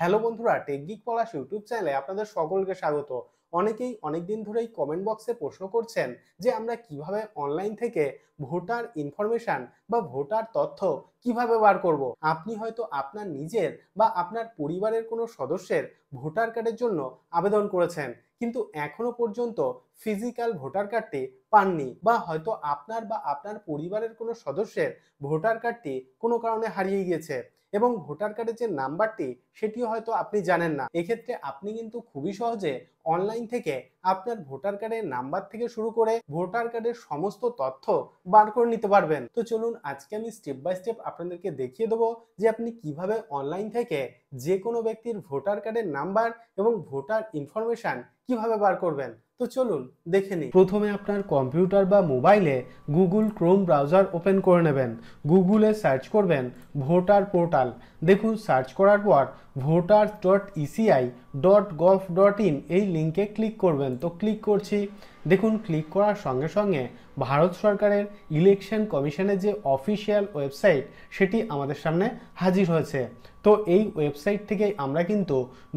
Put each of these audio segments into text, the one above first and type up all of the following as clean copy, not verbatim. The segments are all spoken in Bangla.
হ্যালো বন্ধুরা, টেকগিক পলাশ ইউটিউব চ্যানেলে আপনাদের সকলকে স্বাগত। অনেকেই অনেকদিন ধরেই কমেন্ট বক্সে প্রশ্ন করছেন যে আমরা কিভাবে অনলাইন থেকে ভোটার ইনফরমেশন বা ভোটার তথ্য কিভাবে বার করব। আপনি হয়তো আপনার নিজের বা আপনার পরিবারের কোনো সদস্যের ভোটার কার্ডের জন্য আবেদন করেছেন, কিন্তু এখনো পর্যন্ত ফিজিক্যাল ভোটার কার্ডটি পাননি, বা হয়তো আপনার বা আপনার পরিবারের কোনো সদস্যের ভোটার কার্ডটি কোনো কারণে হারিয়ে গিয়েছে এবং ভোটার কার্ডের যে নাম্বারটি সেটিও হয়তো আপনি জানেন না। এক্ষেত্রে আপনি কিন্তু খুবই সহজে অনলাইন থেকে আপনার ভোটার কার্ডের নাম্বার থেকে শুরু করে ভোটার কার্ডের সমস্ত তথ্য বার করে নিতে পারবেন। তো চলুন আজকে আমি স্টেপ বাই স্টেপ আপনাদেরকে দেখিয়ে দেবো যে আপনি কিভাবে অনলাইন থেকে যে কোনো ব্যক্তির ভোটার কার্ডের নাম্বার এবং ভোটার ইনফরমেশন কিভাবে বার করবেন। তো চলুন দেখে নিই। প্রথমে আপনার কম্পিউটার বা মোবাইলে গুগল ক্রোম ব্রাউজার ওপেন করে নেবেন। গুগলে সার্চ করবেন ভোটার পোর্টাল। দেখুন সার্চ করার পর voters.eci.gov.in এই লিঙ্কে ক্লিক করবেন। তো ক্লিক করছি। দেখুন ক্লিক করার সঙ্গে সঙ্গে ভারত সরকারের ইলেকশন কমিশনের যে অফিসিয়াল ওয়েবসাইট সেটি আমাদের সামনে হাজির হয়েছে। তো এই ওয়েবসাইট থেকেই আমরা কিন্তু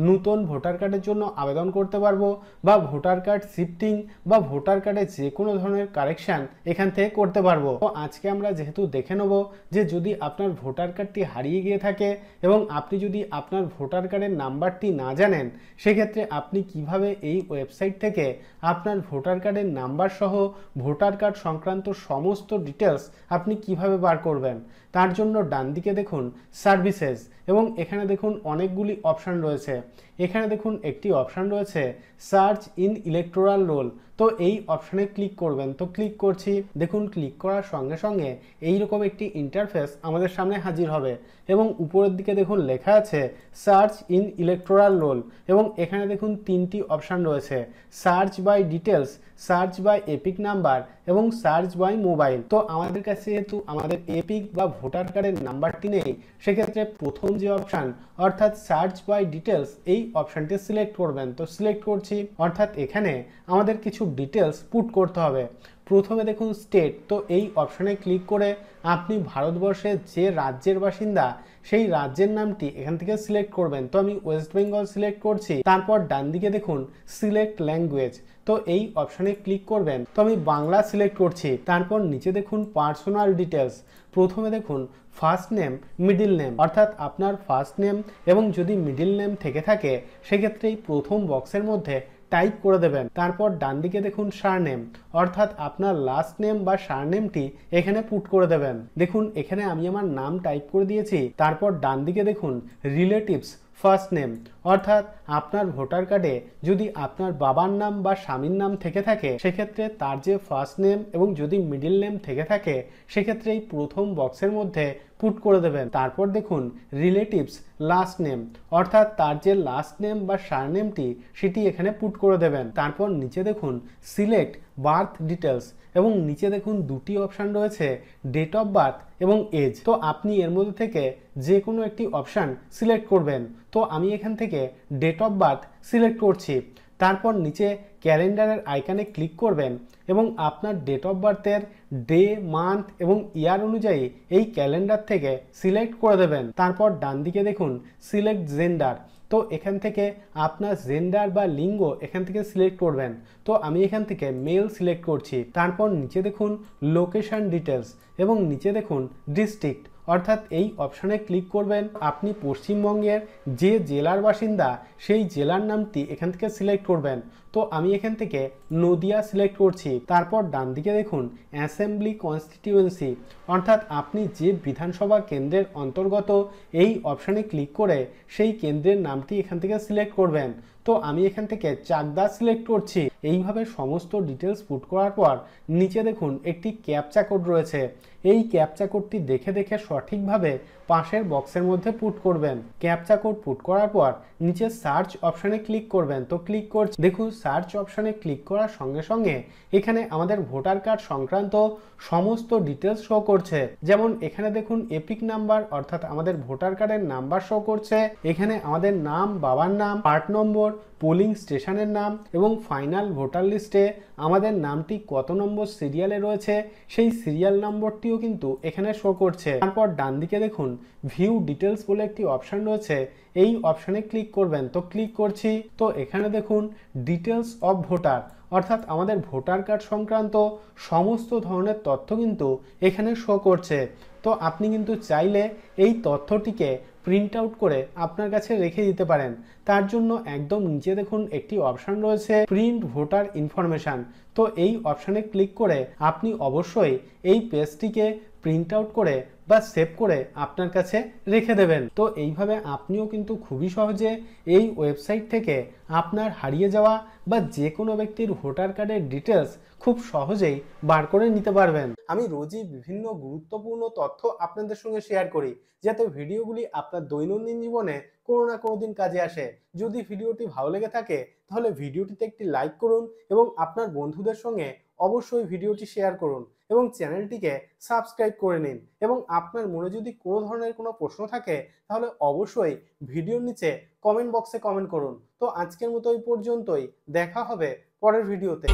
নতুন ভোটার কার্ডের জন্য আবেদন করতে পারবো, বা ভোটার কার্ড শিফটিং বা ভোটার কার্ডে যে কোনো ধরনের কারেকশান এখান থেকে করতে পারবো। তো আজকে আমরা যেহেতু দেখে নেব যে যদি আপনার ভোটার কার্ডটি হারিয়ে গিয়ে থাকে এবং আপনি যদি আপনার ভোটার কার্ডের নাম্বারটি না জানেন, সেক্ষেত্রে আপনি কিভাবে এই ওয়েবসাইট থেকে আপনার ভোটার কার্ডের নাম্বার সহ ভোটার কার্ড সংক্রান্ত সমস্ত ডিটেলস আপনি কিভাবে বার করবেন। তার জন্য ডান দিকে দেখুন সার্ভিসেস, এবং এখানে দেখুন অনেকগুলি অপশান রয়েছে। এখানে দেখুন একটি অপশান রয়েছে সার্চ ইন ইলেকটোরাল রোল। তো এই অপশানে ক্লিক করবেন। তো ক্লিক করছি। দেখুন ক্লিক করার সঙ্গে সঙ্গে এইরকম একটি ইন্টারফেস আমাদের সামনে হাজির হবে, এবং উপরের দিকে দেখুন লেখা আছে সার্চ ইন ইলেকটোরাল রোল, এবং এখানে দেখুন তিনটি অপশান রয়েছে search by details, search by EPIC number এবং সার্চ বাই মোবাইল। তো আমাদের কাছে যেহেতু আমাদের এপিক বা ভোটার কার্ডের নাম্বারটি নেই, সেক্ষেত্রে প্রথম যে অপশান অর্থাৎ সার্চ বাই ডিটেলস এই অপশানটি সিলেক্ট করবেন। তো সিলেক্ট করছি, অর্থাৎ এখানে আমাদের কিছু ডিটেলস পুট করতে হবে। প্রথমে দেখুন স্টেট। তো এই অপশানে ক্লিক করে আপনি ভারতবর্ষের যে রাজ্যের বাসিন্দা সেই রাজ্যের নামটি এখান থেকে সিলেক্ট করবেন। তো আমি ওয়েস্ট বেঙ্গল সিলেক্ট করছি। তারপর ডান দিকে দেখুন সিলেক্ট ল্যাঙ্গুয়েজ। তো এই অপশানে ক্লিক করবেন। তো আমি বাংলা সিলেক্ট করছি। তারপর নিচে দেখুন পার্সোনাল ডিটেলস। প্রথমে দেখুন ফার্স্ট নেম, মিডিল নেম, অর্থাৎ আপনার ফার্স্ট নেম এবং যদি মিডিল নেম থেকে থাকে সেক্ষেত্রেই প্রথম বক্সের মধ্যে টাইপ করে দেবেন। তারপর ডান দিকে দেখুন সারনেম, অর্থাৎ আপনার লাস্ট নেম বা সারনেমটি এখানে পুট করে দেবেন। দেখুন এখানে আমি আমার নাম টাইপ করে দিয়েছি। তারপর ডান দিকে দেখুন রিলেটিভস ফার্স্ট নেম, অর্থাৎ আপনার ভোটার কার্ডে যদি আপনার বাবার নাম বা স্বামীর নাম থেকে থাকে সেক্ষেত্রে তার যে ফার্স্ট নেম এবং যদি মিডিল নেম থেকে থাকে সেক্ষেত্রে এই প্রথম বক্সের মধ্যে পুট করে দেবেন। তারপর দেখুন রিলেটিভস লাস্ট নেম, অর্থাৎ তার যে লাস্ট নেম বা সারনেমটি সেটি এখানে পুট করে দেবেন। তারপর নিচে দেখুন সিলেক্ট বার্থ ডিটেলস, এবং নিচে দেখুন দুটি অপশান রয়েছে ডেট অফ বার্থ এবং এজ। তো আপনি এর মধ্যে থেকে যে কোনো একটি অপশান সিলেক্ট করবেন। তো আমি এখান থেকে ডেট অফ বার্থ সিলেক্ট করছি। তারপর নিচে ক্যালেন্ডারের আইকনে ক্লিক করবেন এবং আপনার ডেট অফ বার্থের ডে, মান্থ এবং ইয়ার অনুযায়ী এই ক্যালেন্ডার থেকে সিলেক্ট করে দেবেন। তারপর ডান দিকে দেখুন সিলেক্ট জেন্ডার। তো এখান থেকে আপনার জেন্ডার বা লিঙ্গ এখান থেকে সিলেক্ট করবেন। তো আমি এখান থেকে মেল সিলেক্ট করছি। তারপর নিচে দেখুন লোকেশন ডিটেলস, এবং নিচে দেখুন ডিস্ট্রিক্ট, অর্থাৎ এই অপশানে ক্লিক করবেন। আপনি পশ্চিমবঙ্গের যে জেলার বাসিন্দা সেই জেলার নামটি এখান থেকে সিলেক্ট করবেন। তো আমি এখান থেকে নদিয়া সিলেক্ট করছি। তারপর ডান দিকে দেখুন অ্যাসেম্বলি কনস্টিটিউয়েন্সি, অর্থাৎ আপনি যে বিধানসভা কেন্দ্রের অন্তর্গত এই অপশানে ক্লিক করে সেই কেন্দ্রের নামটি এখান থেকে সিলেক্ট করবেন। তো আমি এখান থেকে চাকদা সিলেক্ট করছি। এইভাবে সমস্ত ডিটেলস পুট করার পর নিচে দেখুন একটি ক্যাপচা কোড রয়েছে। এই ক্যাপচা কোডটি দেখে দেখে সঠিকভাবে পাশের বক্সের মধ্যে পুট করবেন। ক্যাপচা কোড পুট করার পর নিচে সার্চ অপশানে ক্লিক করবেন। তো ক্লিক করছি। দেখুন সার্চ অপশানে ক্লিক করার সঙ্গে সঙ্গে এখানে আমাদের ভোটার কার্ড সংক্রান্ত সমস্ত ডিটেলস শো করছে। যেমন এখানে দেখুন এপিক নাম্বার, অর্থাৎ আমাদের ভোটার কার্ডের নাম্বার শো করছে। এখানে আমাদের নাম, বাবার নাম, পার্ট নম্বর, পোলিং স্টেশনের নাম এবং ফাইনাল ভোটার লিস্টে আমাদের নামটি কত নম্বর সিরিয়ালে রয়েছে সেই সিরিয়াল নম্বরটিও কিন্তু এখানে শো করছে। তারপর ডান দিকে দেখুন ভিউ ডিটেলস বলে একটি অপশন রয়েছে, এই অপশানে ক্লিক করবেন। তো ক্লিক করছি, তো এখানে দেখুন ডিটেলস অফ ভোটার, অর্থাৎ আমাদের ভোটার কার্ড সংক্রান্ত সমস্ত ধরনের তথ্য কিন্তু এখানে শো করছে। তো আপনি কিন্তু চাইলে এই তথ্যটিকে প্রিন্ট আউট করে আপনার কাছে রেখে দিতে পারেন। তার জন্য একদম নিচে দেখুন একটি অপশান রয়েছে প্রিন্ট ভোটার ইনফরমেশান। তো এই অপশানে ক্লিক করে আপনি অবশ্যই এই পেজটিকে প্রিন্ট আউট করে বা সেভ করে আপনার কাছে রেখে দেবেন। তো এইভাবে আপনিও কিন্তু খুবই সহজে এই ওয়েবসাইট থেকে আপনার হারিয়ে যাওয়া বা যে কোনো ব্যক্তির ভোটার কার্ডের ডিটেলস খুব সহজেই বার করে নিতে পারবেন। আমি রোজই বিভিন্ন গুরুত্বপূর্ণ তথ্য আপনাদের সঙ্গে শেয়ার করি, যাতে ভিডিওগুলি আপনার দৈনন্দিন জীবনে কোনো না কোনো দিন কাজে আসে। যদি ভিডিওটি ভালো লেগে থাকে তাহলে ভিডিওটিতে একটি লাইক করুন এবং আপনার বন্ধুদের সঙ্গে অবশ্যই ভিডিওটি শেয়ার করুন এবং চ্যানেলটিকে সাবস্ক্রাইব করে নিন। এবং আপনার মনে যদি কোনো ধরনের কোনো প্রশ্ন থাকে তাহলে অবশ্যই ভিডিওর নিচে কমেন্ট বক্সে কমেন্ট করুন। তো আজকের মতো এই পর্যন্তই, দেখা হবে পরের ভিডিওতে।